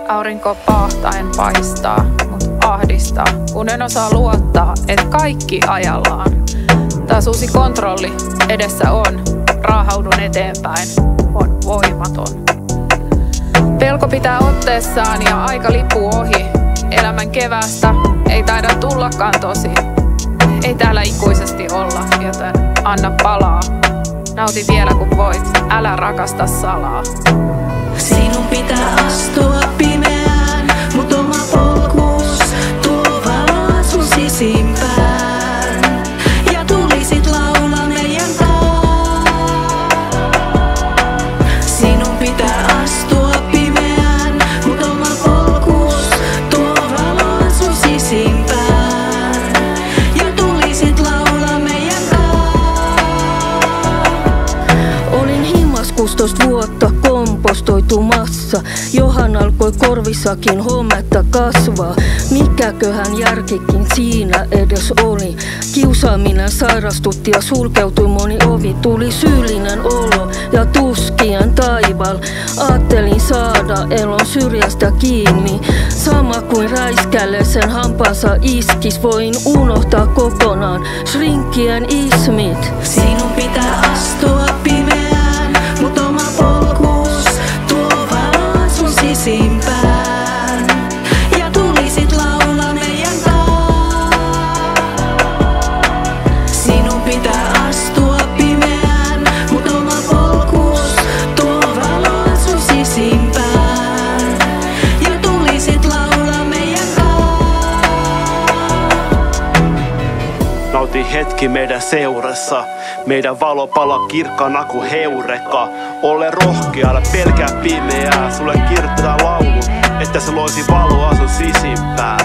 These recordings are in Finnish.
Aurinko paahtaen paistaa, mut ahdistaa, kun en osaa luottaa, et kaikki ajallaan. Taas uusi kontrolli edessä on, raahaudun eteenpäin, on voimaton. Pelko pitää otteessaan ja aika lippuu ohi. Elämän keväästä ei taida tullakaan tosi. Ei täällä ikuisesti olla, joten anna palaa. Nauti vielä kun voit, älä rakasta salaa. Sinun pitää astua pimeään, mut oma polkus tuo valoa sun sisimpään. Ja tulisit laulaa meidän kaa. Sinun pitää astua pimeään, mut oma polkus tuo valoa sun sisimpään. Ja tulisit laulaa meidän kaa. Olin himmas 16 vuotta kompostoitumassa, johan alkoi korvissakin hometta kasvaa. Mikäköhän järkikin siinä edes oli? Kiusaaminen sairastutti ja sulkeutui moni ovi. Tuli syyllinen olo ja tuskien taival. Aattelin saada elon syrjästä kiinni. Sama kuin räiskälle sen hampaansa iskis. Voin unohtaa kokonaan shrinkien ismit. Sinun pitää astua pimeään, mut oma polkus tuo valoa sun sisimpään. Ja tulisit laulaa meidän kaa. Sinun pitää astua pimeään, mut oma polkus tuo valoa sun sisimpään. Ja tulisit laulaa meidän kaa. Nauti hetki meidän seurassa. Meidän valo palaa kirkkaana kuin heureka. Ole rohkea, älä pelkää pimeää. Sulle kirjoitetaan laulu, että se loisi valoa sun sisimpään.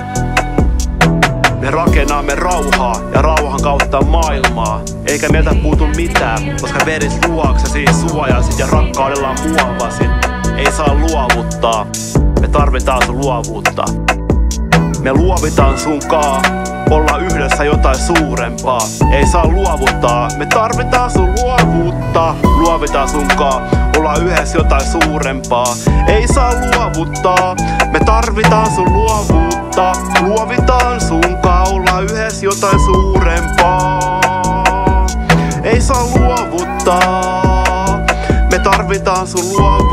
Me rakennamme rauhaa ja rauhan kautta maailmaa. Eikä meiltä puutu mitään, koska verit luoksesi suojasit ja rakkaudella muovasit. Ei saa luovuttaa, me tarvitaan sun luovuutta. Me luovitaan sunkaa, olla yhdessä jotain suurempaa. Ei saa luovuttaa, me tarvitaan sun luovuutta. Luovitaan sunkaa, olla yhdessä jotain suurempaa. Ei saa luovuttaa, me tarvitaan sun luovuutta. Luovitaan sunkaa, olla yhdessä jotain suurempaa. Ei saa luovuttaa, me tarvitaan sun luovuutta.